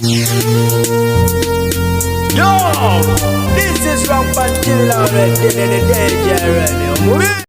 Yo, this is Rampant Killer already, the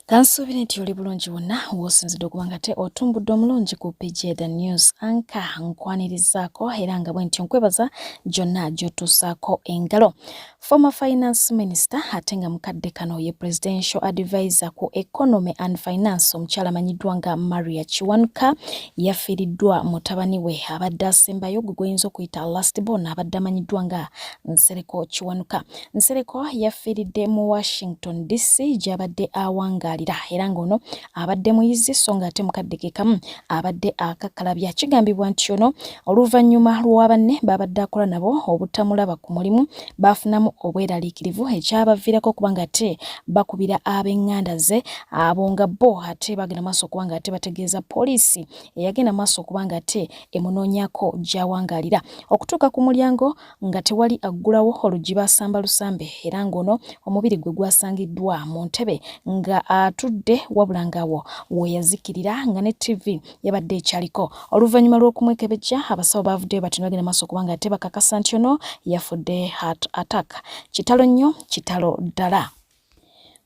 Kansuubira nti oli bulungi wonna w'osinzidde okuba nga te otumbudde omulungi ku PG The News Anchor nkwanirizaako era nga bwe ntyo nkwebaza gyonna gy'otuusaako engalo. Former Finance Minister ate nga mukadde kano ye Presidential Advisor ku Economy and Finance omukyala amanyiddwa nga Maria Kiwanuka yafiiriddwa mutabani we abadde asembayo gwe goyinza okuyita last born abadde amanyiddwa nga Nsereko Kiwanuka. Nsereko yafiiridde mu Washington DC gy'abadde awanga era ngono abadde muyizi so nga ate mukadde ke kamu abadde akakalabya. Kigambibwa nti ono oluvannyuma lw'abanne babadde akola nabo obutamulaba ku mulimu bafunamu obweraliikirivu ekyabaviirako okuba nga ate bakubira ab'eŋŋanda ze abo nga bo ate bagenda maaso okuba nga ate bategeeza poliisi eyagenda maaso okuba nga ate emunoonyako gy'awangaalira okutuuka ku mulyango nga tewali aggulawo oluggi basamba lusambe era ngono omubiri gwe gwasangiddwa mu ntebe nga atudde wabula ngaawo we yazikirira nga ne TV yabadde ekyaliko. Oluvannyuma lw'okumwekebejja abasawo bavuddeyo bati bagenda maaso okuba nga ate bakakasa nti ono yafudde heart attack. Kitalo nnyo, kitalo ddala.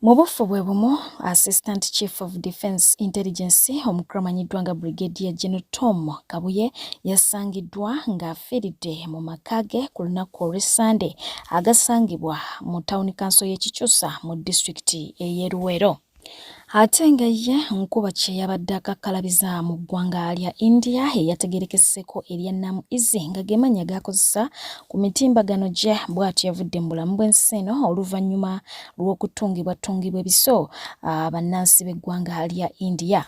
Mu bufu bwe bumu, Assistant Chief of Defence Intelligence omukulu amanyiddwa nga Brigadier General Tom Kabuye yasangiddwa ng'afiiridde mu maka ge ku lunaku olw'Essande agasangibwa mu Town Council y'e Kikyusa mu disitulikiti ey'e Luweero. Ate nga ye nkuba kye yabadde akakalabiza mu ggwanga lya India eyategerekeseko erya Namu Easy nga ge mannya gakozesa ku mitimbagano gye bw'atyo yavudde mu bulamu bw'ensi eno oluvannyuma lw'okutungibwatungibwa ebiso bannansi b'eggwanga lya India.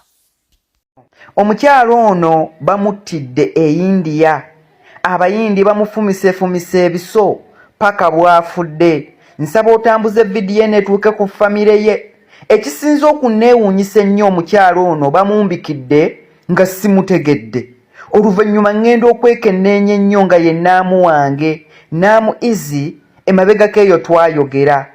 Omukyalo ono bamuttidde e India. Abayindi bamufumisefumise ebiso paka bw'afudde. Nsaba otambuze vidiyo eneetuuke ku famire ye. Ekisinza okunneewuunyisa ennyo omukyalo ono bamumbikidde nga simutegedde. Oluvannyuma ngenda okwekenneenya ennyo nga ye Naamu wange. Naamu Easy emabegako eyo twayogera.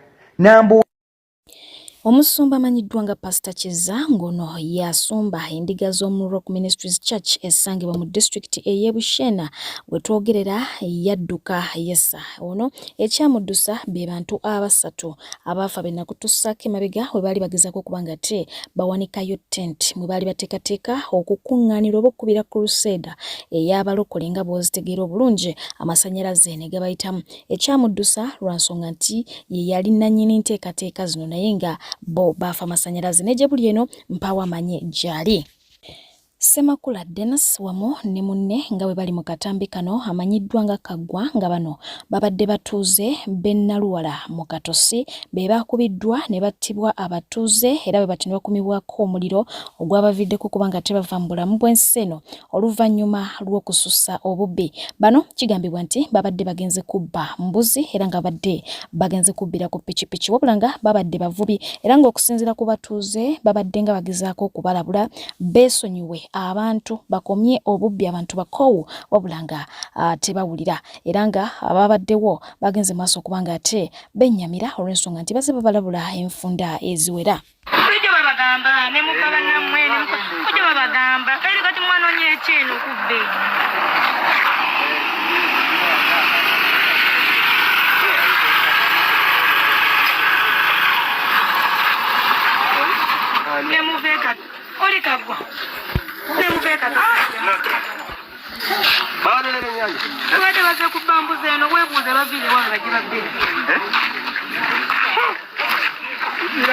Omusumba amanyiddwa nga Pastor Kiza ngono yasumba endiga z'omu Rock Ministries Church esangibwa mu disitulikiti ey'e Bushena we twogerera yadduka yessa. Ono ekyamuddusa be bantu abasatu abaafa bennaku tussako emabega we baali bagezaako okuba nga ate bawanikayo tent mwe baali bateekateeka okukuŋŋaanira oba okkubira crusade ey'abalokole nga bw'ozitegeera obulungi amasannyalaze ne gabayitamu. Ekyamuddusa lwa nsonga nti ye yali nannyini nteekateeka zino naye nga bo baafa amasannyalaze ne gye buli eno mpawo amanye gyali. Semakula Dennis wamu ne munne nga bwe bali mu katambi kano amanyiddwa nga Kaggwa nga bano babadde batuuze Bennaluwala mu Katosi be bakubiddwa ne battibwa abatuuze era bwe bati ne bakumibwako omuliro ogwabaviddeko okuba nga tebava mu bulamu bw'ensi eno oluvannyuma lw'okusussa obubbi. Bano kigambibwa nti babadde bagenze kubba mbuzi era nga babadde bagenze kubbira ku pikipiki wabula nga babadde bavubi era ng'okusinziira ku batuuze babadde nga bagezaako okubalabula beesonyiwe abantu bakomye obubbi abantu bakoowu wabula nga tebawulira era nga ababaddewo bagenze maaso okuba nga ate bennyamira olw'ensonga nti baze babalabula enfunda eziwera. Kujja babagamba ne mukaba nammwe kujja babagamba kale kati mwanonye ekyeno kubbe. Ne muveka oli Kaggwa. Wade baze kubambuza eno weebuuze babiri wanga gibabiri.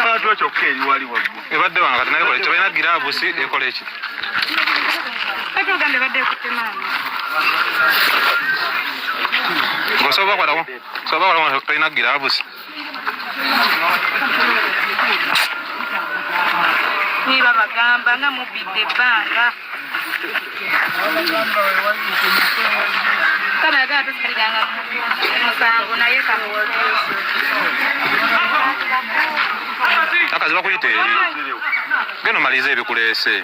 Abantu bakyoka eri wali waggulu. Ebadde wanga kati naye koleki balina giraavusi ekola eki. Kati ogambe badde kutemaani. Osobola kwatawo talina giraavusi. Niba bagamba nga mubidde ebbanga. Kama yagala tusikiriranga musango naye kamuwozi. Akazi bakuyita eri. Genda omalize ebikuleese.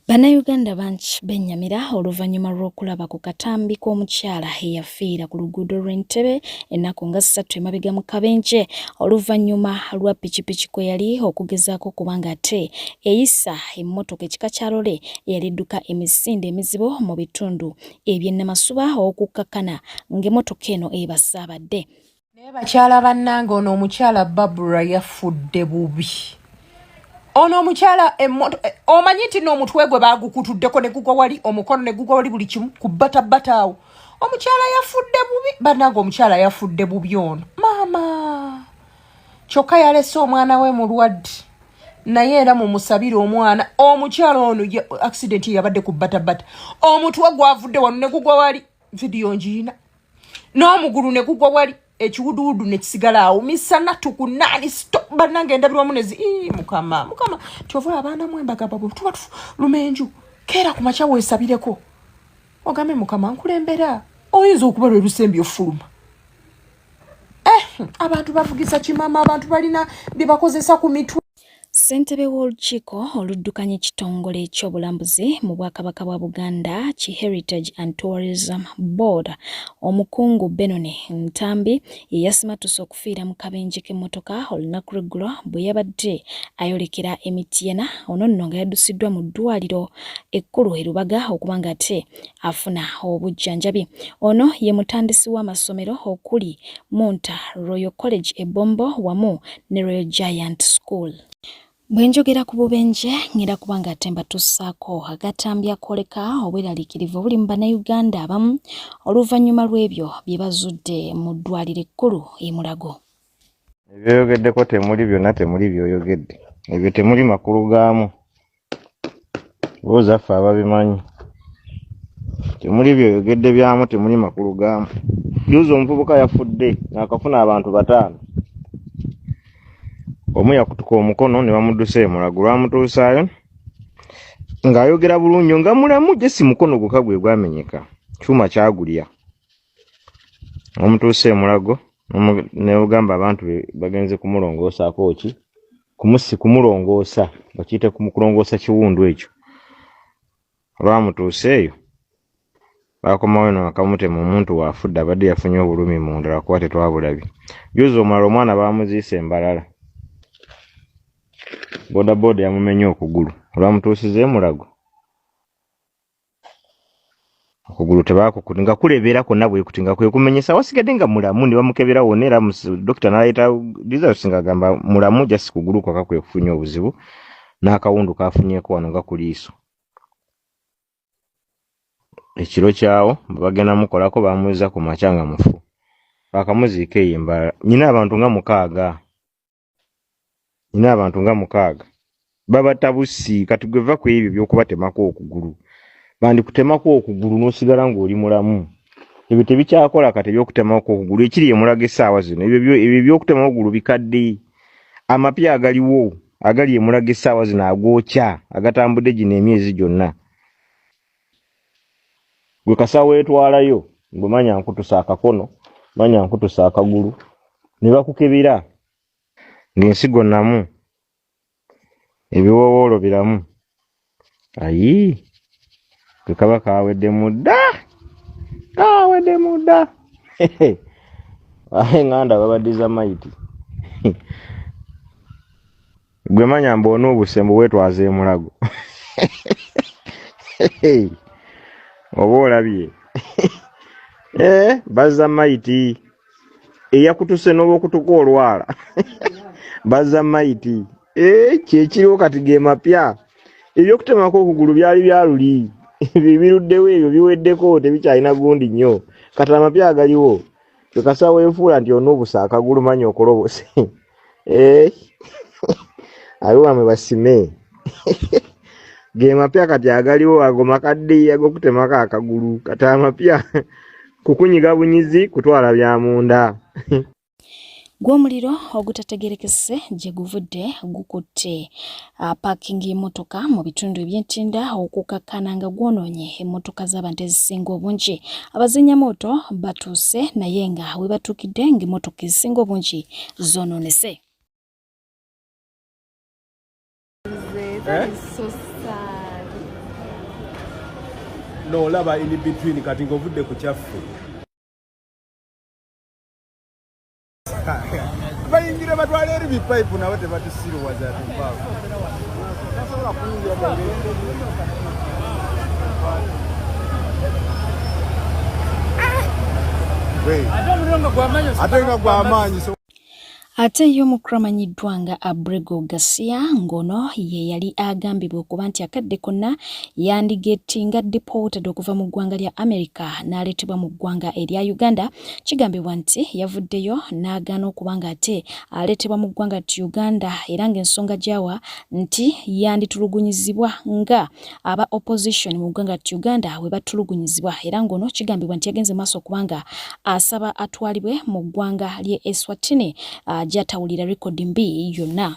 Bannayuganda bangi bennyamira oluvannyuma lw'okulaba ku katambi k'omukyala eyafiira ku luguudo lw'Entebbe ennaku nga 3 emabega mu kabenje oluvannyuma lwa pikipiki kwe yali okugezaako kubanga ate eyisa emmotoka ekika kya lole eyalidduka emisinde emizibu mu bitundu eby'Ennamasuba okukakkana ng'emmotoka eno ebasaabadde. Naye bakyala bannange ono omukyala Barbara yafudde bubi. Ono omukyala omanyi nti n'omutwe gwe baagukutuddeko ne gugwa wali omukono ne gugwa wali buli kimu ku bbatabata awo. Omukyala yafudde bubi. Bannange omukyala yafudde bubi ono. Maama. Kyokka yalese omwana we mulwadde. Naye era mumusabire omwana. Omukyala ono accident yabadde ku bbatabata. Omutwe gwavudde wano ne gugwa wali. Video ngiina. N'omugulu ne gugwa wali. Ekiwuduwudu ne kisigala awo misana tukunani stop bannange endabirwamu nezi mukama kyova abaana mu embaga babo tuba lumenju kera ku makya weesabireko ogambe mukama nkulembera oyinza okuba lwe lusembi ofuluma abantu bavugiza kimama abantu balina bye bakozesa ku mitwe. Ssentebe w'olukiiko oluddukanya ekitongole ekyobulambuzi mu Bwakabaka bwa Buganda ki Heritage and Tourism Board omukungu Benoni Ntambi yasimatuse okufiira mu kabenje k'emmotoka olunaku lw'eggulo bwe yabadde ayolekera Emityana ono nno nga yaddusiddwa mu ddwaliro ekkulu e Lubaga okubanga ate afuna obujjanjabi. Ono ye mutandisi w'amasomero okuli Munta Royal College e Bombo wamu ne Royal Giant School. Bwenjogera ku bubenje ngira kubanga ate mbatussaako agatambi akoleka obweraliikirivu obuli mu Bannayuganda abamu oluvannyuma lw'ebyo bye bazudde mu ddwaliro ekkulu e Mulago. Ebyoyogeddeko temuli byonna temuli byoyogedde. Ebyo temuli makulu gaamu. Booza ffe ababimanyi. Temuli byoyogedde byamu temuli makulu gaamu. Juuzi omuvubuka yafudde n'akafuna abantu 5. Omu yakutuka omukono ne bamuddusa e Mulago lwamutuusaayo ng'ayogera bulungi nga mulamu gye si mukono gwokka gwe gwamenyeka kyuma kyagulya omutuuse e Mulago ne ugamba abantu bagenze kumulongoosaako ki kumulongoosa bakiyite kulongoosa kiwundu ekyo lwamutuuse eyo bakomawo no akamutema omuntu waafudde abadde yafunye obulumi munda lwakuba tetwabulabye. Juuzi omulala omwana baamuziise embalala bodaboda yamumenya okugulu olwamutuusiza e Mulago okugulu tebakukuti nga kulebera konna bwe kuti nga kwe kumenyesa wasigadde nga mulamu ne bamukebera wonna era dokita n'aleeta results nga agamba mulamu jasi kugulu kwaka kwe kufunye obuzibu n'akawundu kafunyeeko wano nga ku liiso. Ekiro kyawo bagenda mukolako bamuziza ku makya nga mufu bakamuziika eyo embala. Nyina abantu nga mukaaga babatabusi kati gweva ku ebyo by'okubatemako okugulu bandikutemako okugulu n'osigala ng'oli mulamu. Ebyo tebikyakola kati ebyokutemako okugulu ekiri e Mulago essaawa zino ebyo by'okutemako okugulu bikadde. Amapya agaliwo agali e Mulago essaawa zino agwokya agatambudde gino emyezi gyonna. Gwe kasa weetwalayo gwe manya nkutusa akakono manya nkutusa akagulu ne bakukebera ng'ensigo namu ebiwowoolo biramu ayi gwe kaba kaawedde mudda enganda babaddiza maiti gwe manya mboona obusembo weetwaza e Mulago oba olabye bazza maiti eyakutuse n'oba okutuka olwala bazza maiti kyekiriwo kati ge mapya ebyokutemako okugulu byali byaluli biruddewo ebyo biweddeko tebikyalina gundi nnyo kati amapya agaliwo tekasa weefuula nti onoobusa akagulu manya okolobose aliwamwe basime ge mapya kati agaliwo ago makadde ag'okutemako akagulu kati amapya kukunyiga bunyizi kutwala bya munda. Gw'omuliro ogutategerekese gye guvudde gukutte paakingi y'emmotoka mu bitundu eby'Entinda okukakkana nga gwonoonye emmotoka z'abantu ezisinga obungi. Abazinnyamooto batuuse naye nga we batuukidde ng'emmotoka ezisinga obungi zoonoonese. That is so sad. n'olaba in between kati ng'ovudde ku kyaffe. Bayingira batwala eri bipayipu nabo tebatusiruwaza tumpaawo. Tasobola kuyingira ate nga gw'amaanyi. Ate yo mukramanyiddwa nga Abrego Garcia ngono ye yali agambibwa okuba nti akadde konna yandigetinga deported okuva mu ggwanga lya America n'aleetebwa mu ggwanga erya Uganda. Kigambibwa nti yavuddeyo n'agaana okuba nga ate aleetebwa mu ggwanga Uganda era ng'ensonga gyawa nti yanditulugunyizibwa nga aba opposition mu ggwanga Uganda we batulugunyizibwa era ngono kigambibwa nti yagenze maaso okuba nga asaba atwalibwe mu ggwanga lye Eswatini jatawulira rekodi mbi yonna.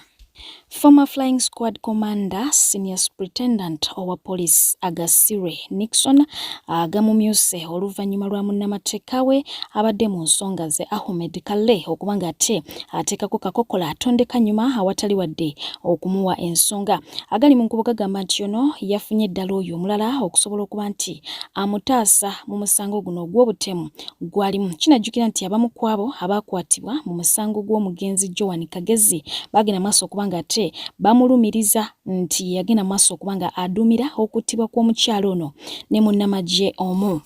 Former Flying Squad Commander Senior Superintendent owa Police Agasire Nixon agamumyuse oluvannyuma lwa munnamateeka we abadde mu nsonga ze Ahmed Kale okuba nga ate ateekako kakokola atondeka nyuma awatali wadde okumuwa ensonga. Agali mu nkubo gagamba nti ono yafunye eddala oyo omulala okusobola okuba nti amutaasa mu musango guno ogw'obutemu gwalimu. Kinajjukira nti abamu ku abo abaakwatibwa mu musango gw'omugenzi Joan Kagezi bagenda maaso okuba nga ate bamulumiriza nti yagenda maaso okuba nga adumira okuttibwa kw'omukyalo ono ne munnamagye omu.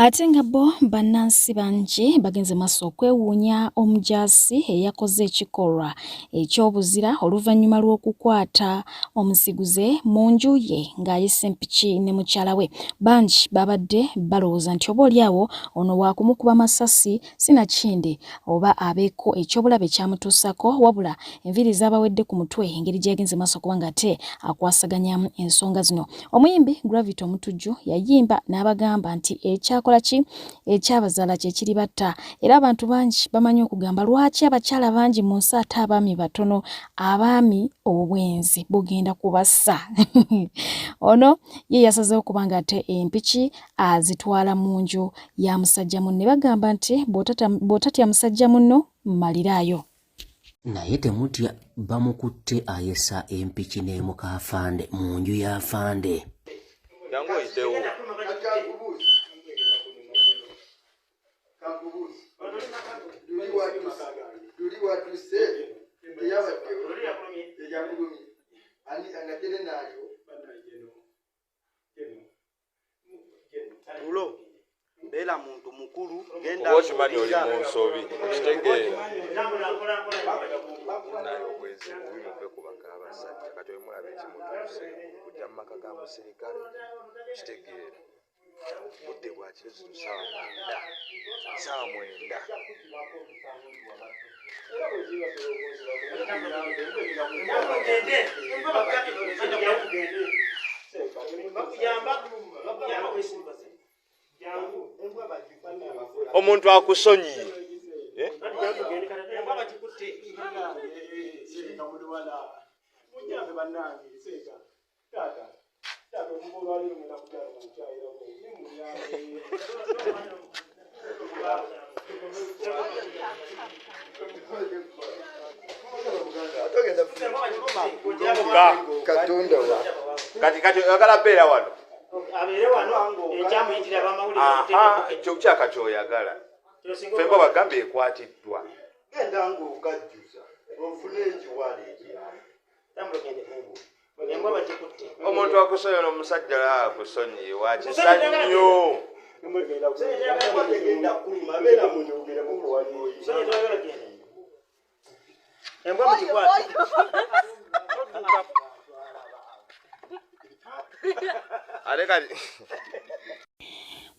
Ate nga bo bannansi bangi bagenze maaso okwewuunya omujaasi eyakoze ekikolwa eky'obuzira oluvannyuma lw'okukwata omusiguze mu nju ye ng'ayise empiki ne mukyala we. Bangi babadde balowooza nti oba oliawo ono waakumukuba masasi sinakindi oba abeeko ekyobulabe kyamutuusako wabula enviiri z'abawedde ku mutwe engeri gye yagenze maaso okuba nga ate akwasaganyamu ensonga zino. Omuyimbi Gravity Omutujju yayimba n'abagamba nti ekyakola ki ekyabazaala kye kiri batta era abantu bangi bamanyi okugamba lwaki abakyala bangi mu nsi ate abaami batono, abaami obwenzi bugenda kubassa. Ono ye yasazeewo okuba nga ate empiki azitwala mu nju ya musajja munne. Bagamba nti bw'otatya musajja munno mmaliraayo. Naye temutya bamukutte ayesa empiki n'emuka afande mu nju ya afande. Yangu oyitewo. Bela muntu mukulu genda okimanyi oli mu nsobi okitegeera naye obwezi bubi mubekubaka abasajja kati omulabe ekimutuse kujja mu maka ga musirikale kitegeera budde bwa kirezitu saa mwenda omuntu akusonyiye kati oyagala beera wano ekyo kyaka kyoyagala femba bagambye ekwatiddwa genda ng'okajjuza ofune ekiwala omuntu akusonyiye n'omusajja la akusonyiye wakisa nnyo genda kuluma beera munyogere mukuwaliyo embwa mukikwate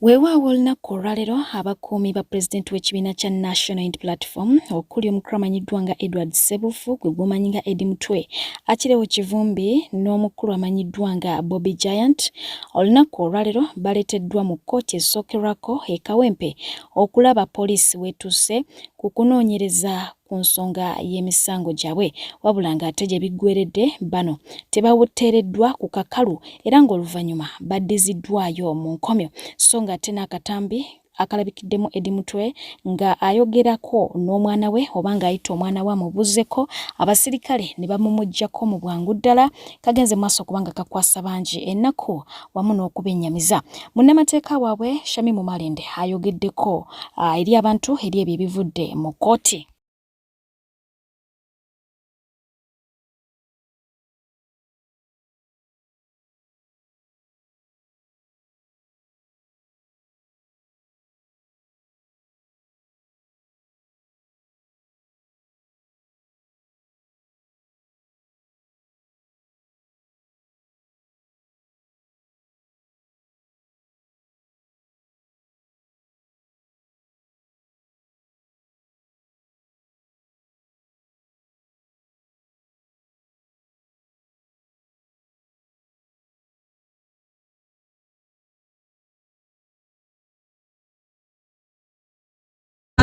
Weewaawo olunaku olwaleero abakuumi ba pulezidenti w'ekibiina kya National Unity Platform okuli omukulu amanyiddwa nga Edward Ssebufu gwe gumanyi nga Eddie Mutwe Akireewo Kivumbi n'omukulu amanyiddwa nga Bobby Giant olunaku olwaleero baleeteddwa mu kkooti esookerwako e Kawempe okulaba poliisi weetuuse ku kunoonyereza ku nsonga y'emisango gyabwe wabula ng'ate gye biggweredde bano tebawuteereddwa ku kakalu era ng'oluvannyuma baddiziddwayo mu nkomyo so ng'ate n'akatambi akalabikiddemu Eddie Mutwe nga ayogerako n'omwana we oba ng'ayita omwana we amubuuzeko, abasirikale ne bamumuggyako mu bwangu ddala, kagenze maaso kubanga kakwasa bangi ennaku wamu n'okubennyamiza. Munnamateeka waabwe Shamimu Malende ayogeddeko eri abantu eri ebyo ebivudde mu kkooti.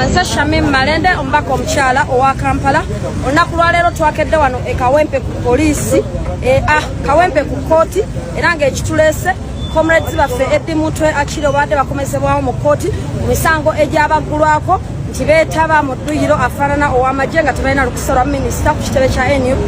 Nze Shamim Malende omubaka omukyala owa Kampala. Olunaku lwa leero twakedde wano e Kawempe ku poliisi Kawempe ku kkooti era ng'ekituleese comrades baffe Eddie Mutwe akiri obadde bakomezebwawo mu kkooti ku misango egyabaggulwako nti beetaba mu dduyiro afaanana ow'amagye nga tebalina lukusa lwa minisita ku kitebe kya NUP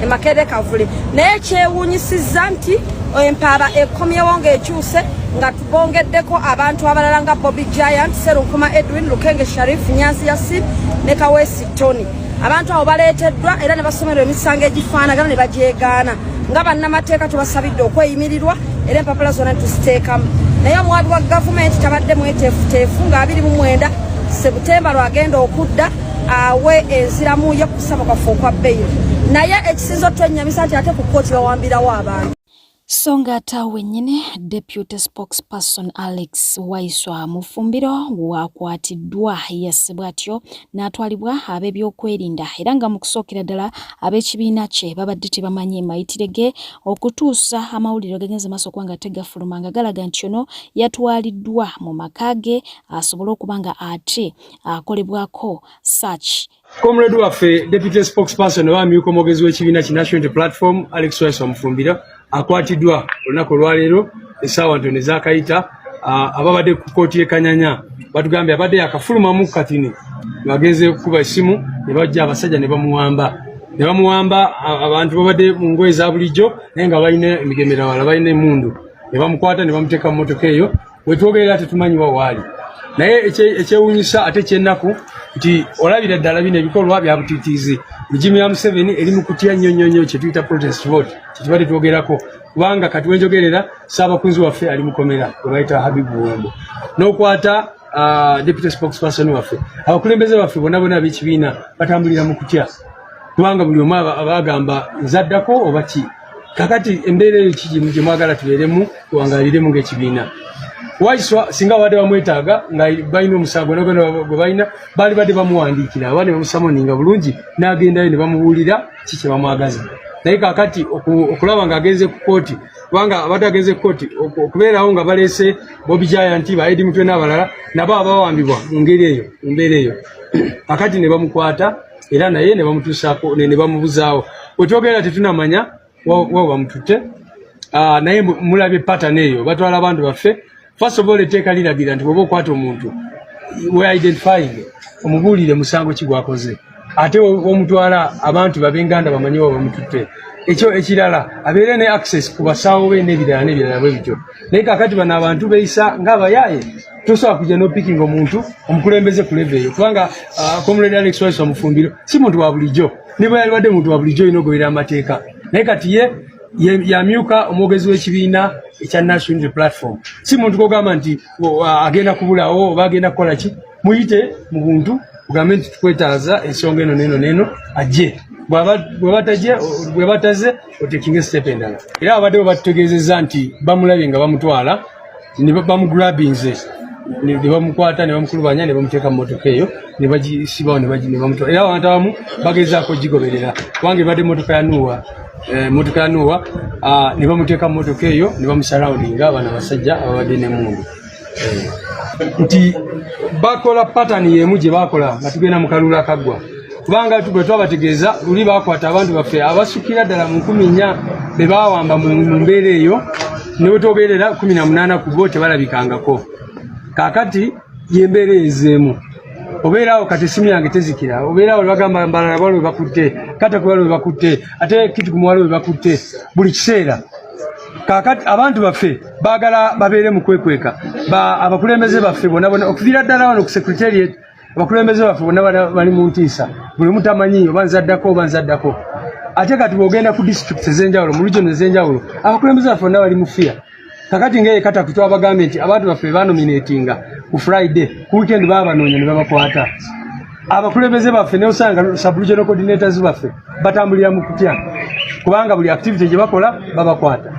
e Makerere Kavule. Naye kyewuunyisizza nti empaaba ekomyewo ng'ekyuse nga tubongeddeko abantu abalala nga Bobby Giant, Serunkuma Edwin, Lukenge Sharif, Nyanzi Yasin ne Kawesi Tony. Abantu abo baleeteddwa era ne basomerwa emisango egifaanagana ne bagyegaana. Nga bannamateeka tubasabidde okweyimirirwa era empapula zonna tuziteekamu. Naye omuwabi wa gavumenti tabadde mweteefuteefu nga 29 Sebutemba lwagenda okudda awe enziramu ye kusaba kwaffe okwa bbeeyi. Naye ekisinzo twenyamisa nti ate ku kkooti bawambirawo abantu. Songa ata wennyini Deputy Spokesperson Alex Waiswa Mufumbiro wakwatiddwa yasibwa atyo n'atwalibwa ab'ebyokwerinda era nga mu kusookera ddala ab'ekibiina kye babadde tebamanyi mayitire ge okutuusa amawulire gagenze maaso okuba nga tegafuluma nga galaga nti ono yatwaliddwa mu maka ge asobole okuba nga ate akolebwako search. Comrade waffe Deputy Spokesperson w'amyuka omwogezi w'ekibiina ki National Unity Platform Alex Waiswa Mufumbiro akwatiddwa olunaku olwaleero essaawa ntono ez'akayita ababadde ku kkooti y'e Kanyanya batugambye abadde yakafulumamu katini bagenze kuba essimu ne bajja abasajja ne bamuwamba abantu babadde mu ngoye za bulijjo naye nga balina emigemerawala balina emmundu ne bamukwata ne bamuteeka mu mmotoka eyo wetwogerera tetumanyiwa waali. Naye ekyewuunyisa ate ky'ennaku nti olabira ddala bino ebikolwa bya butiitiizi Regimu ya Museveni eri mu kutya nnyo kye tuyita protest vote kyetubadde twogerako kubanga kati wenjogerera Ssaabakunzi waffe ali mukomera gwe bayita Habibu Wembo n'okwata Deputy Spokesperson waffe abakulembeze baffe bonna b'ekibiina batambulira mu kutya kubanga buli omu abagamba nzaddako oba ki kakati embeera eyo kigi gye mwagala tubeeremu tuwangaliremu ng'ekibiina. Waiswa singa wadde bamwetaaga nga balina omusango gwe balina baali badde bamuwandiikira abadde bamusamoninga bulungi n'agendayo ne bamubuulira ki kye bamwagaza. Naye kaakati okulaba ng'agenze ku kkooti kubanga abadde agenze ku kkooti okubeerawo nga baleese Bobby Giant ba Eddie Mutwe n'abalala nabo abawambibwa mu mbeera eyo kaakati ne bamukwata era naye ne bamutuusaako ne bamubuzaawo. Wetwogerera tetunamanya wa bamututte naye mulabye pattern eyo batwala abantu baffe. First of all, etteeka liragira nti bw'oba okwata omuntu we identifying omubuulire musango ki gwakoze ate omutwala abantu bab'enganda bamanyi wa bamututte. Ekyo ekirala abeere ne access ku basawo be n'ebirala bwe bityo. Naye kaakati bano abantu beeyisa ng'abayaaye tosobola kujja n'opicking omuntu omukulembeze ku level eyo kubanga Comrade Alex Waiswa Mufumbiro si muntu wa bulijjo ne bwe yali badde muntu wa bulijjo olina ogoberera amateeka. Naye kati yamyuka omwogezi w'ekibiina ekya National Unity Platform si muntu kogamba nti agenda kubulawo oba agenda kukola ki muyite mu buntu ugambe nti tukwetaaza ensonga eno n'eno ajje bwe bataze otekinga step endala. Era abadde bwe batutegeezezza nti bamulabye nga bamutwala ne bamugrabinze ne bamukwata ne bamukulubanya ne bamuteeka mu mmotoka eyo ne bagisibawo ne bamutwala. Era abantu abamu bagezaako gigoberera kubanga ebadde emmotoka ya Nuwa ne bamuteeka mu mmotoka eyo ne bamusarawundinga abana basajja ababadde n'emmundu nti bakola pattern y'emu gye bakola nga tugenda mu kalulu akaggwa kubanga bwe twabategeeza luli bakwata abantu baffe abasukira ddala mu 14 be baawamba mu mbeera eyo ne wetwogerera 18 ku bo tebalabikangako. Kaakati yembeera ezeemu obeerawo kati essimu yange tezikira obeerawo bagamba mbalala balo we bakutte kata kubalo we bakutte ate kiti ku muwala we bakutte buli kiseera kakati abantu baffe baagala babeere mu kwekweka abakulembeze baffe bonna okuviira ddala wano ku secretariat abakulembeze baffe bonna bali mu ntiisa buli mutamanyi oba nzaddako ate kati bw'ogenda ku district ez'enjawulo mu region ez'enjawulo abakulembeze baffe bonna bali mu fear kakati ngeye kata kutwa bagambye nti abantu baffe banominatinga ku Friday ku weekend babanoonya ne babakwata abakulembeze baffe ne osanga sub-regional coordinators baffe batambulira mu kutya kubanga buli activity gye bakola babakwata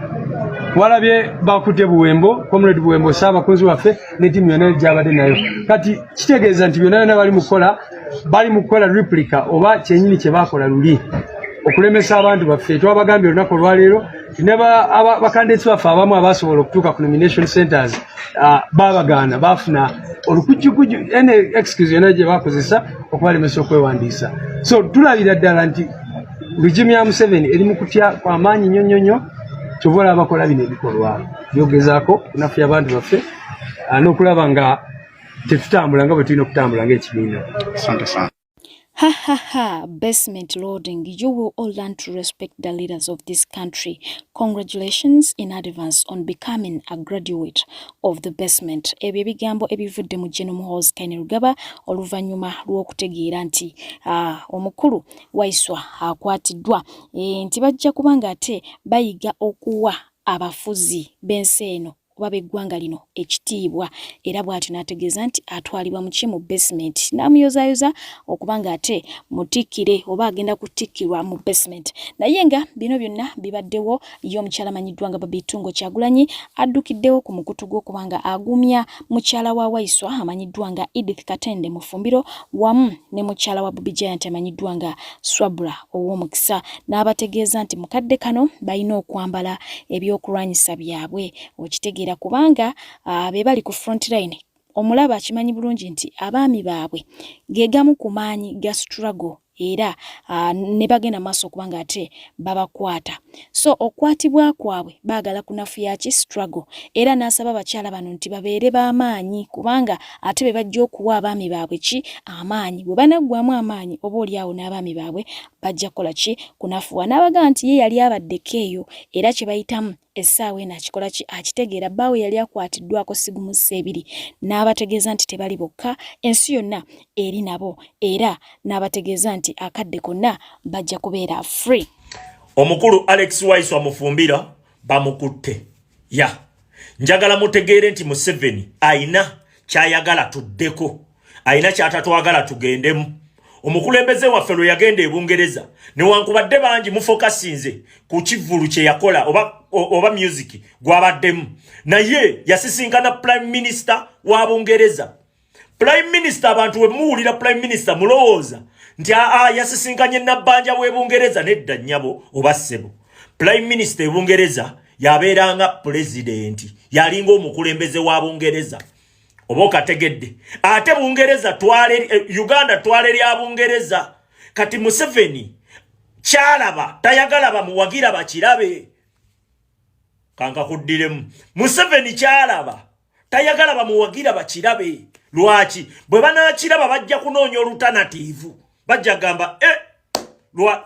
walabye bakutte Buwembo comrade Buwembo Ssaabakunzi waffe ne tiimu yonna gy'abadde nayo kati kitegeeza nti byonna bali mu kukola replica oba kyenyini kye bakola luli okulemesa abantu baffe twabagambye olunaku olwaleero ne bakandidates baffe abamu abasobola okutuuka ku nomination centers babagaana bafuna olukujjukujju ene excuse yonna gye bakozesa okubalemesa okwewandiisa so tulabira ddala nti regime ya Museveni eri mu kutya kw'amaanyi nnyo kyova abakola bino ebikolwa byogezaako kunafuya abantu baffe n'okulaba nga tetutambula nga bwe tulina okutambula ng'ekibiina. Asante sana. Basement loading. You will all learn to respect the leaders of this country. Congratulations in advance on becoming a graduate of the basement. Ebyo ebigambo ebivudde mu General Muhoozi Kainerugaba oluvannyuma lw'okutegeera nti omukulu Waiswa akwatiddwa nti bajja kubanga ate bayiga okuwa abafuzi b'ensi eno oba b'eggwanga lino ekitiibwa era bw'atyo n'ategeeza nti atwalibwa mu kimu basement n'amuyozaayoza okubanga ate mutikkire oba agenda kutikkirwa mu basement naye nga bino byonna bibaddewo ye omukyala amanyiddwa nga Babitungo Kyagulanyi addukiddewo ku mukutu gw'okubanga agumya mukyala wa Waiswa amanyiddwa nga Edith Katende Mufumbiro wamu ne mukyala wa Bobi Giant amanyiddwa nga Swabra ow'omukisa n'abategeeza nti mukadde kano balina okwambala ebyokulwanyisa byabwe okitegeera kubanga be bali ku front line omulaba akimanyi bulungi nti abaami baabwe gegamu ku maanyi ga struggle era ne bagenda maaso kubanga ate babakwata so okwatibwa kwabwe baagala kunafuya ki struggle era n'asaba abakyala bano nti babeere b'amaanyi kubanga ate be bajja okuwa abaami baabwe ki amaanyi bwe banaggwamu amaanyi oba oliawo n'abaami baabwe bajja kukola ki kunafuwa n'abagamba nti ye yali abaddeko eyo era kye bayitamu essaawa eno akikola ki akitegeera bbaawe yali akwatiddwako sigumu Ssebiri n'abategeeza nti tebali bokka ensi yonna eri nabo era n'abategeeza nti akadde konna bajja kubeera free. Omukulu Alex Waiswa Mufumbira bamukutte njagala mutegeere nti Museveni ayina kyayagala tuddeko ayina kyatatwagala tugendemu. Omukulembeze waffe lwe yagenda e Bungereza newankubadde bangi mufokasinze ku kivulu kye yakola oba music gwabaddemu naye yasisinkana Prime Minister wa Bungereza. Prime Minister abantu we muwulira Prime Minister mulowooza nti yasisinkanye Nabbanja w'e Bungereza nedda nnyabo oba ssebo. Prime Minister e Bungereza yabeeranga president yalinga omukulembeze wa Bungereza oba okategedde ate Bungereza Uganda twale lya Bungereza kati Museveni kyalaba tayagala bamuwagira bakirabe kanka kuddiremu Museveni kyalaba tayagala bamuwagira bakirabe lwaki bwe banaakiraba bajja kunoonya alternative bajja gamba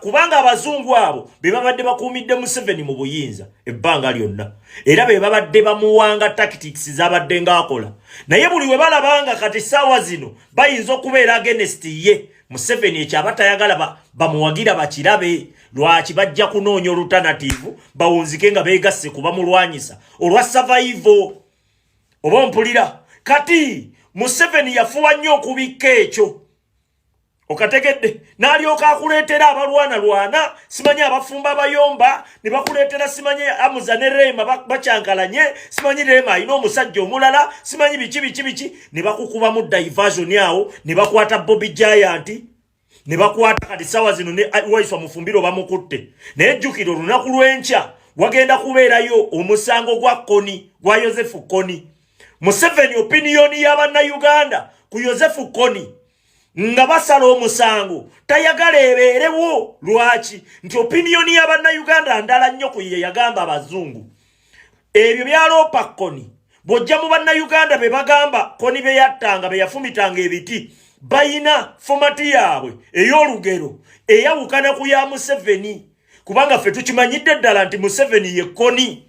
kubanga abazungu abo be babadde bakuumidde Museveni mu buyinza ebbanga lyonna era be babadde bamuwanga tactics zabadde ng'akola naye buli we balabanga kati ssaawa zino bayinza okubeera against ye Museveni ekyaba tayagala bamuwagira bakirabe lwaki bajja kunoonya alternative bawunzike nga beegasse kuba mulwanyisa olwa survival oba mpulira kati Museveni yafuwa nnyo okubikka ekyo okategedde n'alyoka akuleetera abalwana simanyi abafumba abayomba ne bakuleetera simanyi Amuza ne Rema bacyankalanye simanyi Rema alina omusajja omulala simanyi biki ne bakukubamu diversion awo ne bakwata Bobi Giant ne bakwata kati ssaawa zino ne Waiswa Mufumbiro bamukutte naye jjukira olunaku lw'enkya wagenda kubeerayo omusango gwa Koni gwa Yozefu Koni. Museveni opiniyoni y'Abannayuganda ku Yozefu Koni nga basala omusango tayagala ebeerewo lwaki nti opiniyoni y'Abannayuganda ndala nnyo ku ye yagamba abazungu ebyo byaloopa Koni bojja mu bannayuganda be bagamba koni be yattanga be yafumitanga ebiti bayina fomati yaabwe ey'olugero eyawukana ku ya Museveni kubanga ffe tukimanyidde ddala nti Museveni ye koni.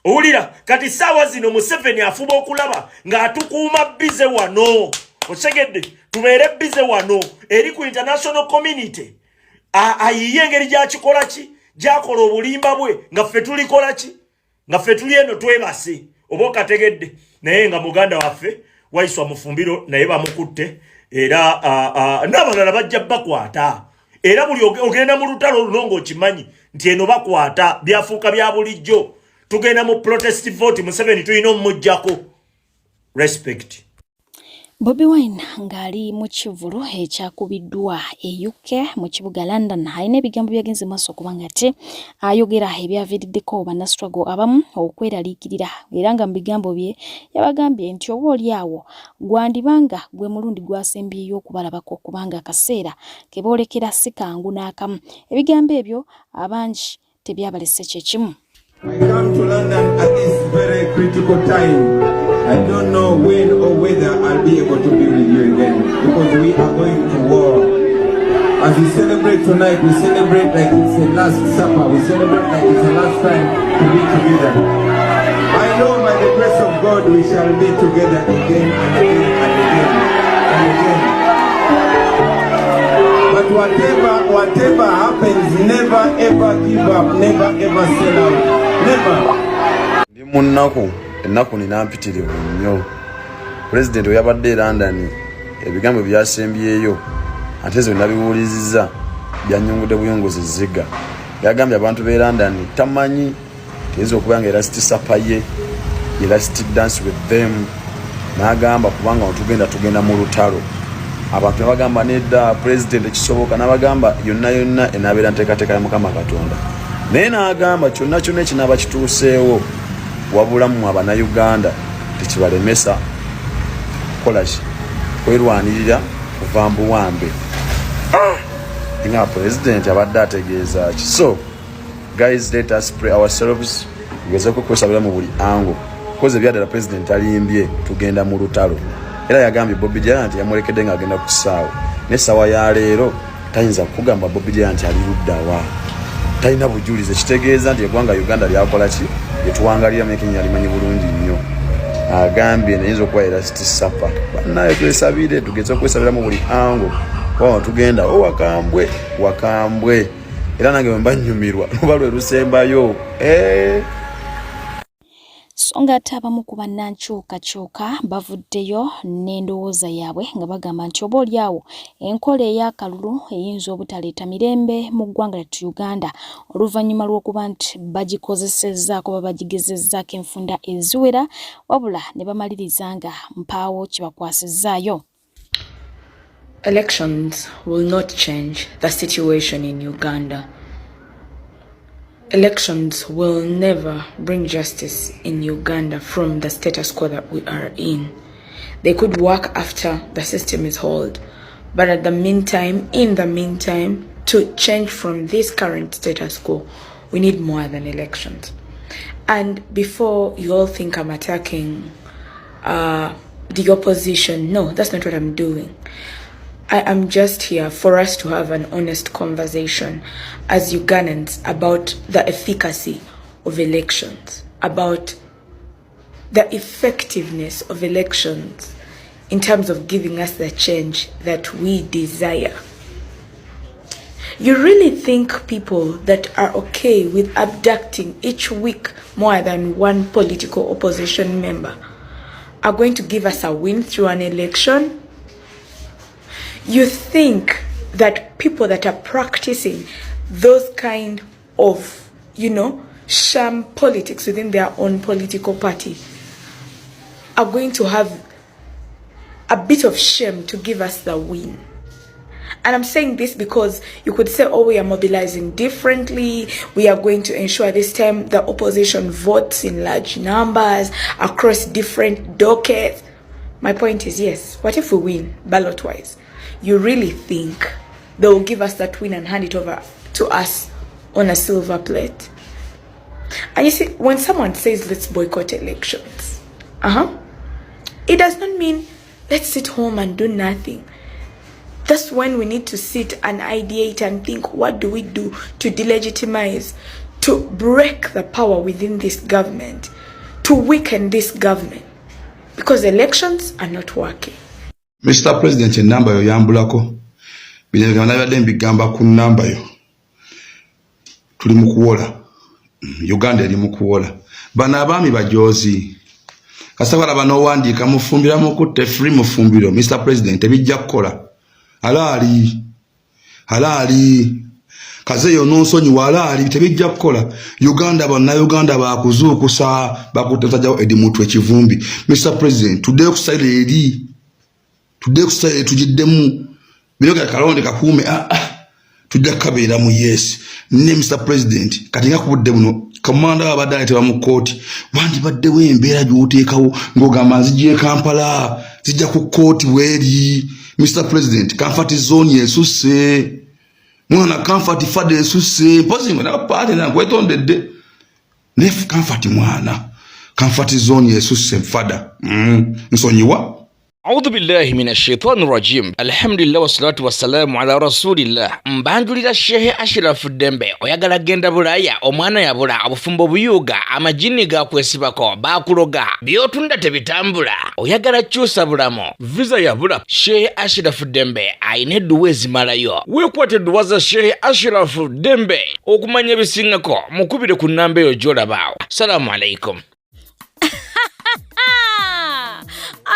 Owulira kati saawa zino Museveni afuba okulaba ng'atukuuma bize wano. Osegedde tubeere bize wano eri ku international community ayiye engeri gyakikola ki gyakola obulimba bwe nga ffe tulikola ki nga ffe tuli eno twebase oba okategedde naye nga muganda waffe Waiswa Mufumbiro naye bamukutte era n'abalala bajja bakwata era buli ogenda mu lutalo luno ng'okimanyi nti eno bakwata byafuuka bya bulijjo tugenda mu protest vote Museveni tulina omujjako respect. Bobi Wine ngali mu kivulu ekyakubiddwa e UK mu kibuga London alina ebigambo byagenze maaso kubanga ate ayogera ebyaviiriddeko bannastruggle abamu okweraliikirira era nga mu bigambo bye yabagambye nti oba oli awo gwandibanga gwe mulundi gwasembyeyo okubalabako kubanga akaseera ke boolekera si kangu n'akamu. Ebigambo ebyo abangi tebyabalese kyekimu. I come to London at this very critical time. I don't know when or whether I'll be able to be with you again because we are going to war. As we celebrate tonight, we celebrate like it's the last supper. We celebrate like it's the last time to be together. I know by the grace of God we shall be together again and again and again and again. But whatever happens, never ever give up, never ever sell out, never. Ennaku nina mpitirivu nnyo. President oyabadde London ebigambo byasembyeyo ate zo nabiwulizizza byanyungudde buyongozi ziga. Yagambye abantu be London tamanyi tezo okubanga era sitisapaye era dance with them n'agamba kubanga tugenda mu lutalo. Abantu bagamba nedda president ekisoboka n'abagamba yonna enabeera nteekateeka ya Mukama Katonda. Naye n'agamba kyonna ekinaba kituuseewo wabula mu Abannayuganda tekibalemesa kolashi kwerwanirira kuva mbuwambe nga president abadde ategeeza ki. So guys, let us pray ourselves tugeze kukwesabira mu buli ango koze byaddala president alimbye tugenda mu lutalo era yagambye Bobby Giant yamulekedde ng'agenda ku kisaawe n'essaawa ya leero tayinza kugamba Bobby Giant ali luddawa talina bujulize kitegeeza nti eggwanga Uganda lyakola ki yetuwangalira Kenya limanyi bulungi nnyo. Agambye nayinza okuba era sitisapa bannaye twesabire tugeze okwesabira mu buli ango wawa tugenda wakambwe era nange bwe mbanyumirwa luba lwe lusembayo so nga ate abamu ku bannankyukakyuka bavuddeyo n'endowooza yaabwe nga bagamba nti oba oli awo enkola ey'akalulu eyinza obutaleeta mirembe mu ggwanga lyattu Uganda oluvannyuma lw'okuba nti bagikozesezzaako oba bagigezezzaako enfunda eziwera wabula ne bamaliriza nga mpaawo kibakwasizzaayo. Elections will not change the situation in Uganda. Elections will never bring justice in Uganda from the status quo that we are in. They could work after the system is held, but in the meantime, to change from this current status quo, we need more than elections. And before you all think I'm attacking the opposition, no, that's not what I'm doing. I am just here for us to have an honest conversation as Ugandans about the efficacy of elections, about the effectiveness of elections in terms of giving us the change that we desire. You really think people that are okay with abducting each week more than one political opposition member are going to give us a win through an election? You think that people that are practicing those kind of, sham politics within their own political party are going to have a bit of shame to give us the win? And I'm saying this because you could say, oh, we are mobilizing differently. We are going to ensure this time the opposition votes in large numbers across different dockets. My point is, yes, what if we win ballot-wise? You really think they will give us that win and hand it over to us on a silver plate? And you see, when someone says, let's boycott elections, It does not mean let's sit home and do nothing. That's when we need to sit and ideate and think, what do we do to delegitimize, to break the power within this government, to weaken this government, because elections are not working. Mr. President, namba yo yambulako binagana yadde mbigamba ku namba yo tuli mukuwola Uganda eri mukuwola bana abami bajozi kasabala bano wandika mufumbira mukutte free mufumbiro Mr. President ebijja kukola halali kaze yo nonsonyi walali tebijja kukola Uganda bana Uganda bakuzukusa bakutajawo edi mutwe kivumbi Mr. President today kusale eri tujiddemu biroga kalonde kakume tujja kabera mu yes ne Mr. President katinga kubudde buno komanda abadala tewa mu court wandi badde wembera juteekawo ngogamba nzije Kampala zijja ku court weri Mr. President comfort zone yesuse mwana comfort fade yesuse pozingo na pale na kwetondedde ne comfort mwana comfort zone yesuse fada nsonyiwa. أعوذ بالله من الشيطان الرجيم الحمد لله والصلاة والسلام على رسول الله mbandulira Shehe Ashrafu Dembe oyagala genda bulaya omwana yabula obufumbo buyuga amajini ga kwesibako bakuloga byotunda tebitambula oyagala kyusa bulamo visa yabula Shehe Ashrafu Dembe ayine duwezi malayo wekwate duwaza Shehe Ashrafu Dembe okumanya bisingako mukubire ku namba yo jolabao. Assalamu alaikum.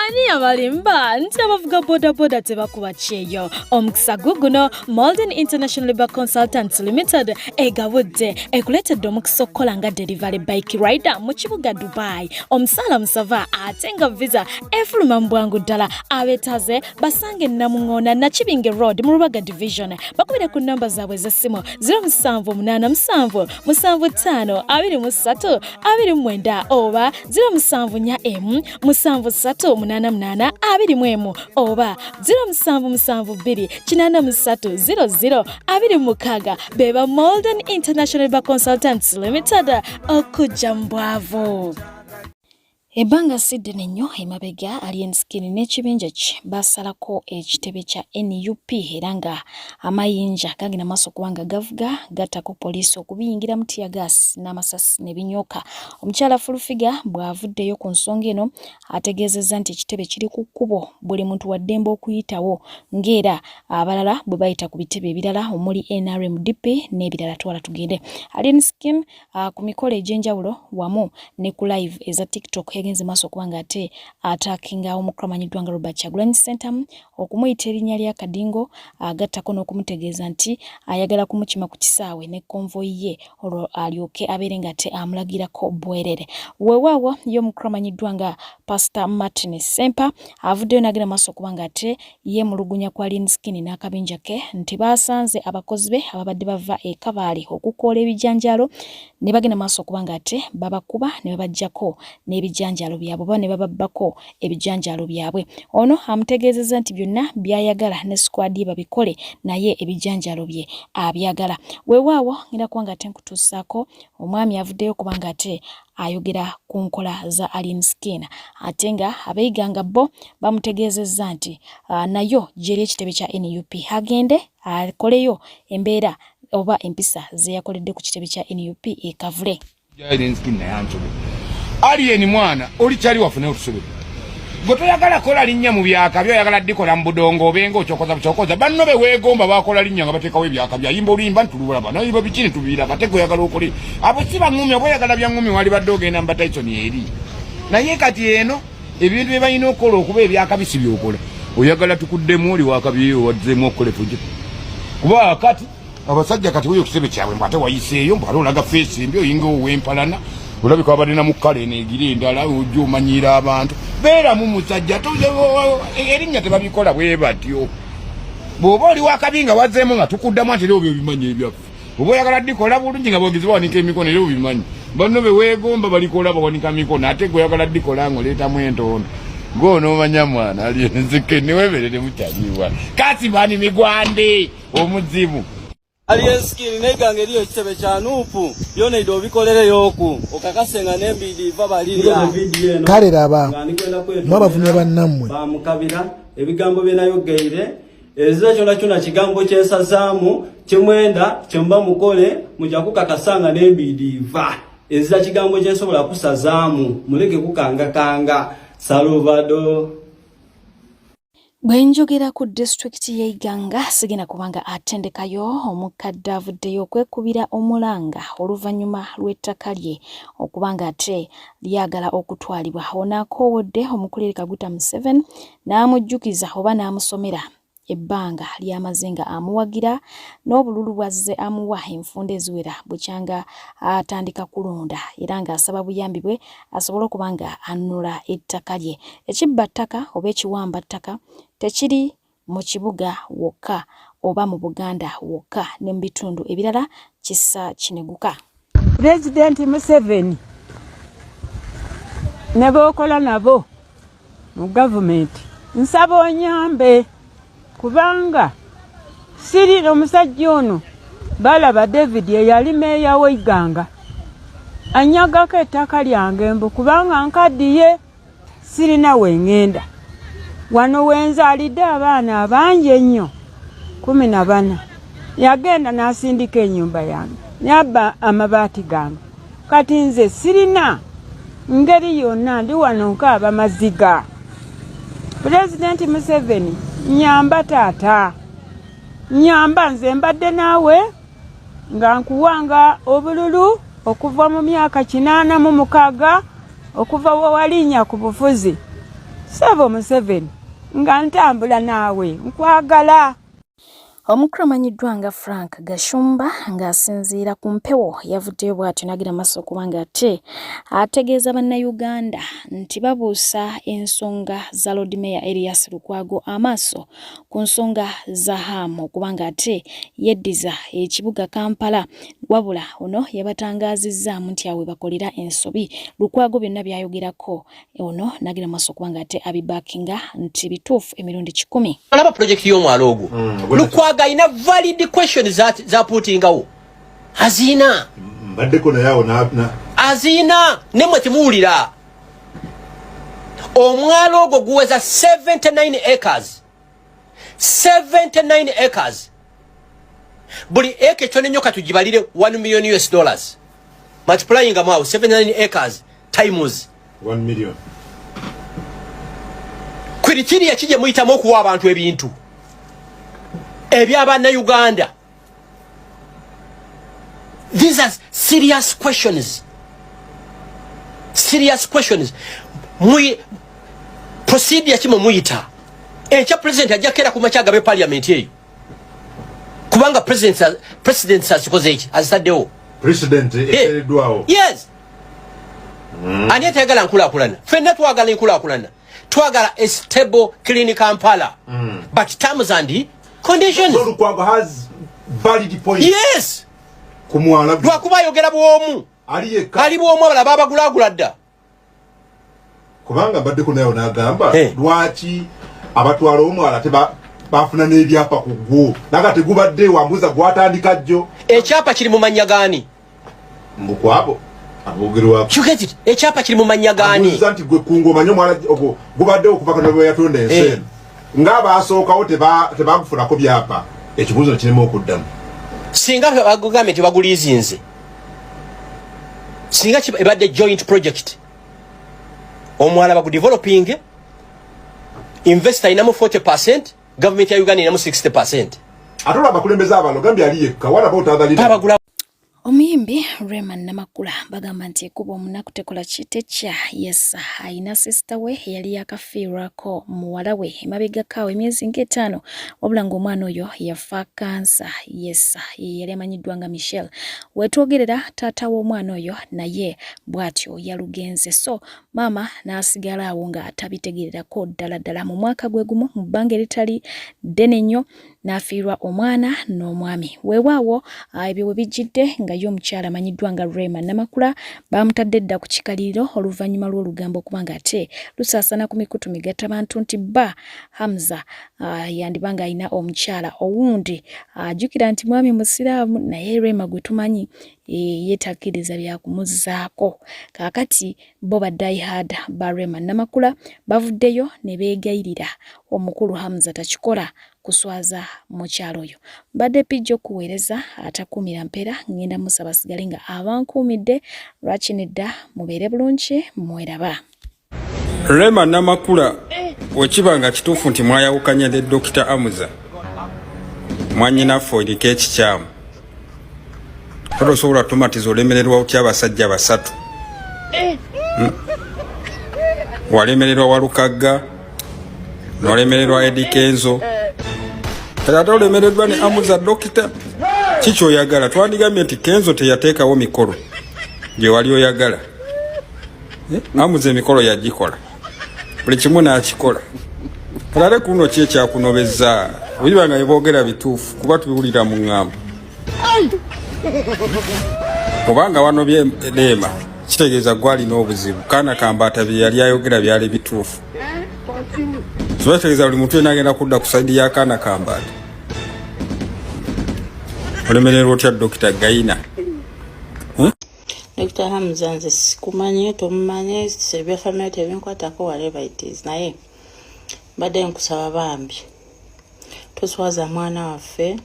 Ani abalimba nti abavuga boda tebakuba kyeyo omukisa guguno Malden International Labour Consultants Limited egabudde ekuletedde omukisa okukola nga delivery bike rider mu kibuga Dubai omusala musava atenga visa efuluma mu bwangu ddala abetaze basange Namuŋŋoona Nakibinge Road mu Rubaga Division bakubire ku namba zaabwe z'essimu 0787752329 oba 0740M7388 oba 0772830026 beba Malden International Labour Consultants Limited okujja mbwavu. Ebanga Sydney nnyo emabega Alien Skin n'ekibinja kye basalako ekitebe kya NUP era nga amayinja gagina maaso kubanga gavuga gattako poliisi okubiyingira mu tear gas n'amasasi n'ebinyoka. Omukyala Fulufiga bw'avuddeyo ku nsonga eno ategeezezza nti ekitebe kiri ku kkubo buli muntu wa ddembe okuyitawo ng'era abalala bwe bayita ku bitebe ebirala omuli NRMDP n'ebirala. Twala tugende. Alien Skin ku mikolo egy'enjawulo wamu ne ku live eza TikTok yagenze maaso kubanga ate atakinga omukramanyiddwa nga Robert Kyagulanyi Center okumuyita erinnya lya Kadingo agattako n'okumutegeeza nti ayagala kumukima ku kisaawe ne konvoyi ye olwo alyoke abeere nga ate amulagirako bwerere. Weewaawo ye omukramanyiddwa nga Pastor Martin Sempa avuddeyo n'agenda maaso kubanga ate ye mulugunya kwa Alien Skin n'akabinja ke nti baasanze abakozi be ababadde bava e Kabaale okukoola ebijanjaalo ne bagenda maaso kubanga ate babakuba ne babaggyako n'ebijanjaalo byabwe oba ne bababbako ebijanjaalo byabwe. Ono amutegeezezza nti byonna byayagala ne squad ye babikole naye ebijanjaalo bye abyagala. Weewaawo ngenda kubanga ate nkutuusaako omwami avuddeyo kubanga ate ayogera ku nkola za Alien Skin ate nga abeeyiganga bo bamutegeezezza nti nayo gyeri ekitebe kya NUP agende akoleyo embeera oba empisa ze yakoledde ku kitebe kya NUP ekavule. Alien Skin nayanjule Alien mwana oli kyali wafune otusobe gotoyagala kola linnya mu byaka byoyagala dikola mbudongo obenga okyokoza banno be weegomba bakola linnya nga bateekawo ebyaka byayimba olimba ntulubula bano ibo bikini tubira batego yagala okole abo siba ngumi oboyagala bya ngumi wali baddoge namba Tyson eri naye kati eno ebintu bye balina okukola okuba ebyaka bisi byokola oyagala tukuddemu oli wakabyeyo wadzemu okole tujje kuba kati abasajja kati oyo kusebe kyabwe mbate wayiseeyo mbaloolaga face mbyo yinga owempalana ulabika badina mu kale negiri ndala ujjo manyira abantu beera mu musajja tuje erinnya tebabikola bwe batyo bobo oli wakabinga wazemu nga tukuddamu ati leo bimanyi ebyafu bobo yagala dikola bulungi nga bogizi bawanika emikono leo bimanyi banno be weegomba balikola bawanika mikono ate gwe yagala dikola ngoleta mwentono ngono manya mwana ali nzike niwe berere mukyaliwa kasi bani migwande omuzimu Aliyenskiri negange liyo kitebe kya nuupu byona ido bikolere yoku okakasenga nembidi vabalirya kale raba mwabavumye bannammwe bamukabira ebigambo byenayogeire ezira kyona kyona kigambo kyensazaamu kimwenda kyemba mukole mujja kukakasanga nembidi va ezira kigambo kyensobola kusazaamu muleke kukangakanga. Salvador Bwenjogera ku district ye Iganga sigina kubanga atendekayo omukadde avuddeyo okwekubira omulanga oluvannyuma lw'ettaka lye okubanga ate lyagala okutwalibwa. Onaakowodde omukulira Kaguta Museveni n'amujjukiza oba n'amusomera ebbanga ly'amazenga amuwagira n'obululu bwazze amuwa enfunda eziwera bukyanga atandika kulonda era ng'asaba buyambi bwe asobole okubanga anunula ettaka lye. Ekibba ttaka oba ekiwamba ttaka tekiri mu kibuga wokka oba mu Buganda wokka ne mu bitundu ebirala kissa kineguka. Pulezidenti Museveni ne b'okola nabo mu gavumenti nsaba onyambe kubanga siri omusajja ono balaba David eyali meeya w'Iganga anyagako ettaka lyange mbu kubanga nkaddiye sirina wengenda wano wenzaalidde abaana abangi ennyo 14 yagenda n'asindika ennyumba yange n'abba amabaati gange kati nze sirina ngeri yonna ndi wano nkaaba maziga. Pulezidenti Museveni nyamba taata nyamba nze mbadde naawe nga nkuwanga obululu okuva mu myaka 86 okuva wawalinya ku bufuzi. Sebo Museveni nga ntambula naawe nkwagala. Omukulu amanyiddwa nga Frank Gashumba ng'asinziira ku mpewo yavuddeyo bw'atyo n'agira maaso okubanga ate ategeeza bannayuganda nti babuusa ensonga za Lord Mayor Erias Lukwago amaaso ku nsonga za hamu okubanga ate yeddiza ekibuga Kampala wabula ono yabatangaazizzamu nti awe bakolera ensobi. Lukwago byonna byayogerako ono n'agira maaso okubanga ate abibakinga nti bituufu emirundi 10. Alaba project y'omwalo ogwo Lukwago ina valid questions za putingawo hazina mbaddeko nayawo na hazina nemwe timuwulira omwalo ogwo guweza 79 acres 79 acres buli eke kyone nyoka tugibalire $1 million multiplying amount 79 acres times 1 million kwirikiri yakije muyitamu okuwa abantu ebintu ebyabana Uganda. These are serious questions. Serious questions. Procedure kimo muyita. Echa president ajakera kumachaga be parliament yeyo. Kubanga president asikoze iki asaddewo. President eteredwawo. Yes. Ani ategala nkulakulana. Fenna twagala nkulakulana. Twagala a stable clinic Kampala. But terms and conditions. So Lukwago has valid points. Yes. Kumwala. Lwakuba yogera bwomu. Ali bwomu abala baba gulagulada. Kubanga badde kunayo nagamba lwaki abatwala omwala teba bafuna n'ebyapa ku gwo nagate gubadde wambuza gwatandika jjo ekyapa kiri mu manya gani mbukwabo abogerwa chuketi ekyapa kiri mu manya gani zanti gwe kungo manyo mwala ogo gubadde okuva kana bwe yatonda ensene ngaba asookawo tebagufuna ko byapa ekibuzo kirimo okuddamu singa bagugame tebagulizinze singa ebadde joint project omwala bagu developing investor inamu 40% government ya Uganda inamu 60%. Atola abakulembeza abalo gambye ali yekka wala botadhalira Omuyimbi Raymond Namakula bagamba nti ekuba omunaku tekola kitekya yes ayina sister we yali yakafiirwako muwala we emabegako emyezi nga5 wabula ng'omwana oyo yafa kansa yes yali amanyiddwa nga Michelle wetwogerera taata w'omwana oyo naye bw'atyo yalugenze so mama n'asigala awo nga atabitegererako ddala mu mwaka gwe gumu mu bbanga eritali ddene nnyo n'afiirwa omwana n'omwami. Weewaawo ebyo we bijjidde nga ye omukyala amanyiddwa nga Rema Namakula bamutadde dda ku kikaliriro oluvannyuma lw'olugambo okuba nga ate lusaasana ku mikutu migattabantu nti bba Hamza yandiba nga alina omukyala owundi. Ajjukira nti mwami musiraamu naye Rema gwe tumanyi yeetakkiriza byakumuzzaako. Kaakati bo ba diehard ba Rema Namakula bavuddeyo ne beegayirira omukulu Hamza takikola kuswaza mukyalo oyo. Mbadde pijja okuweereza atakuumira mpeera ngenda musaba sigale nga abankuumidde lwaki nedda mubeere bulungi mweraba. Rema Namakula wekiba nga kituufu nti mwayawukanya ne Dr. Amuza mwanyinaffe eriko ekikyamu tosobola tomatiza olemererwa otya abasajja basatu walemererwa Walukagga nolemererwa Eddie Kenzo ate olemereddwa ne Amuza Dokita. Kiki oyagala? Twandigambye nti Kenzo teyateekawo mikolo gye wali oyagala. Amuza emikolo yagikola, buli kimu n'akikola. Kalale kuno ki ekyakunobezza? Oyiba nga boogera bituufu kuba tubiwulira mu ŋŋambo. Kubanga wanobye Rema kitegeeza gwalina obuzibu. Kaana Kambaata bye yali ayogera byali bituufu. So kitegeeza buli muntu agenda kudda ku saidi ya Kaana Kambaata. Olemererwa otya Dr. Gaina? Dr. Hamza nze sikumanye tomumanye sebyafamire tebinkwatako whatever it is naye mbadde nkusaba bambi toswaza mwana waffe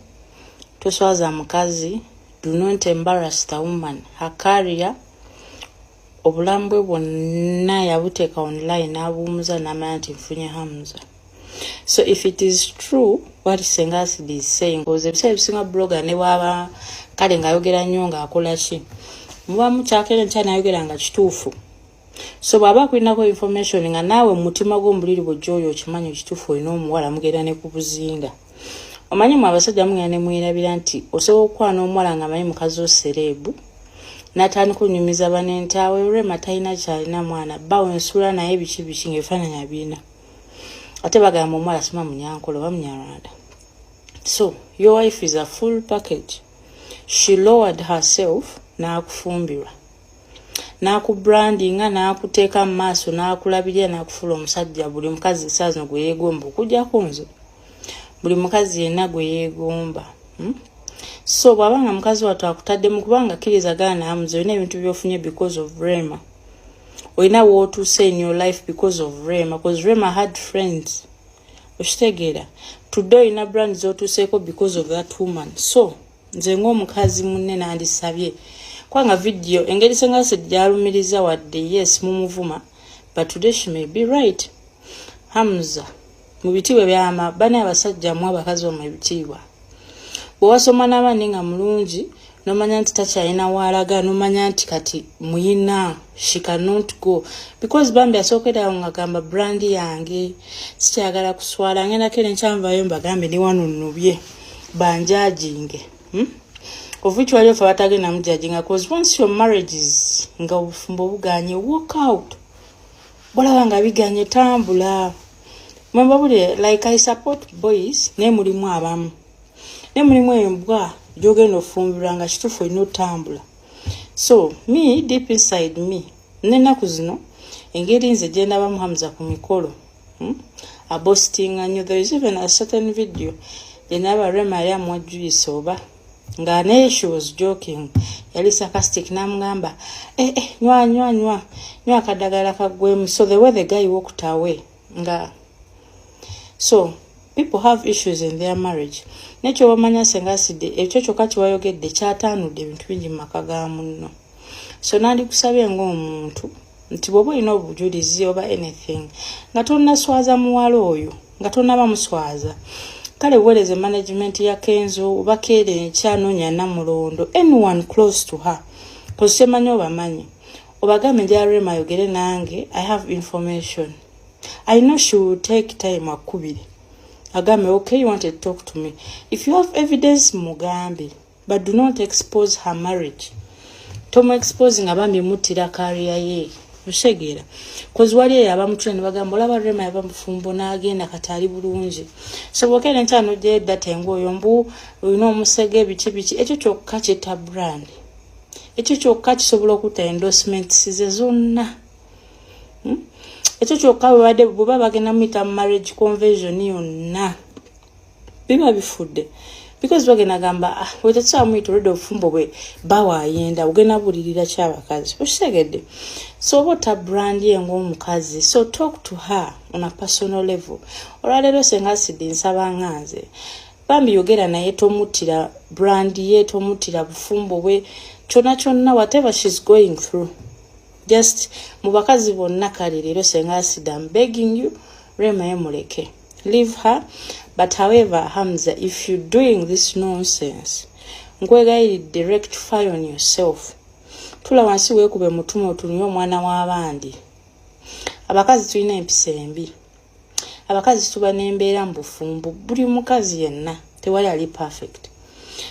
toswaza mukazi. Do not embarrass the woman. Her career obulamu bwe bwonna yabuteeka online n'abuumuza n'amanya nti nfunye Hamza. So if it is true what Sengasidi is saying, because ebiseera ebisinga blogger ne bwaba kale ng'ayogera nnyo ng'akola ki muba mukyakera nkyana ayogera nga kituufu. So bw'aba kulinako information nga naawe mu mutima gw'omubuliri bw'ojjooyo okimanyi ekituufu olina omuwala mugenda ne ku buzinga. Omanyi mu abasajja mugenda ne mwirabira nti osobola okukwana omuwala ng'amanyi mukazi osereebu n'atandika onyumiza banentaawe Rema talina kyalina mwana bbawe nsuula naye biki biki ng'ebifaananyi abirina ate bagamba omuwala sima munyankole oba munyarwanda. So your wife is a full package. She lowered herself n'akufumbirwa n'akubrandinga n'akuteeka mu maaso n'akulabirira n'akufuula omusajja buli mukazi saa zino gwe yeegomba okuggyako nze buli mukazi yenna gwe yeegomba. So bw'abanga mukazi wattu akutaddemu kubanga akkirizagana n'amuze olina ebintu by'ofunye because of Rema. Olina w'otuuse in your life because of Rema, because Rema had friends. Okitegeera tudde olina brand z'otuuseeko because of that woman. So nze ng'omukazi munne nandisabye kwanga video engeri Sengasi gyalumiriza wadde yes mumuvuma but today she may be right. Hamza mu bitiibwa byama bane abasajja mu abakazi mu bitiibwa bw'owasoma n'abaani nga mulungi nomanya nti takyalina waalaga nomanya nti kati muyina she cannot go because bambi asookera nga gamba brand yange sikyagala kuswala ngenda kere nkyanvayo mbagambe ni wano nnubye banjajinge of which wali ofa batagenda mujajinga because once your marriage is nga obufumbo buganye walk out bolaba nga biganye tambula mwembabule like I support boys ne mulimu abamu ne mulimu embwa gyogenda ofumbirwa nga kituufu olina otambula. So me deep inside me n'ennaku zino engeri nze gye ndabamu Hamza ku mikolo abostinga nnyo. There is even a certain video gye ndaba Rema yali amuwa juice oba nga naye she was joking yali sarcastic n'amugamba nywa akadagala kaggwemu. So the way the guy walked away nga so people have issues in their marriage. Nekyo bamanya Sengaside ekyo kyokka kiwayogedde kyataanudde ebintu bingi mu maka ga munno. So nandi kusabye ng'omuntu nti bw'oba olina obujulizi oba anything nga tonnaswaza muwala oyo nga tonnaba muswaza kale buweereze management ya Kenzo oba Kere ekyanoonya Namulondo anyone close to her because temanyi obamanyi obagambe nja Rema ayogere nange I have information. I know she will take time akubiri agambe okay you want to talk to me if you have evidence mugambe but do not expose her marriage. Tomu exposing abambi mutira career ye Oshegera kozi wali yaba mutune bagamba olaba Rema yaba mufumbo n'agenda katali bulungi so bokere ntano je data ngoyo mbu uno musege bichi ekyo kyokka kita brand ekyo kyokka kisobola okutta endorsement size zonna ekyo kyokka bade buba bagenda mita marriage conversion yonna biba bifudde because bagenda gamba wetatsa mwito redo ofumbo bwe bawa yenda ugena bulirira kyabakazi oshegedde so what a brand yengo omukazi so talk to her on a personal level olwalero senga sidi nsaba nganze bambi yogera naye tomutira brand ye tomutira bufumbo bwe kyonna whatever she's going through just mubakazi bonna kale lero senga sidi I'm begging you Rema yemuleke leave her. But however, Hamza, if you're doing this nonsense, ngwega rectify on yourself. Tula wansi wekube mutumo otunyo mwana w'abandi. Abakazi tulina empisa embi. Abakazi tuba n'embeera mbufumbu. Buli mukazi yenna tewali ali perfect.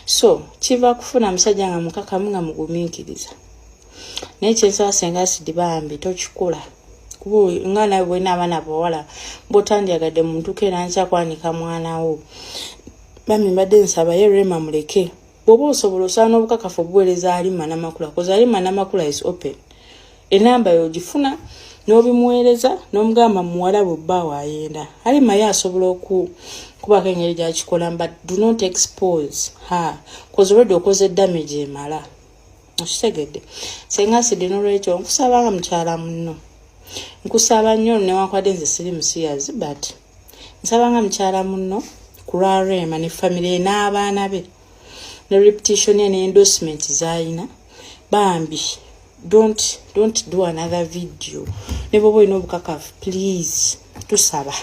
So, kiva kufuna musajja nga mukakamu nga mugumiikiriza. Naye kyensaba senga sidi bambi tokikola. Ngana bwena abana bawala botandyagadde muntu kera ncha kwanika mwana wo bami mbadde nsaba ye Rema muleke bobo osobola osana obukakafu obuweereza Halima Namakula koza Halima Namakula is open enamba yogifuna n'obimuweereza n'omugamba muwala bubba waayenda Halima ye asobola kubaka engeri gyakikola but do not expose her cause already okoze damage emala okitegedde senga sidi n'olwekyo nkusabanga mukyala muno nkusaba nnyo newankwadde nze siri musiyazi but nsabanga mukyala muno kulwa Rema ne family n'abaana be ne repetition ne endorsement zayina bambi don't do another video ne bobo ino bukakafu please tusaba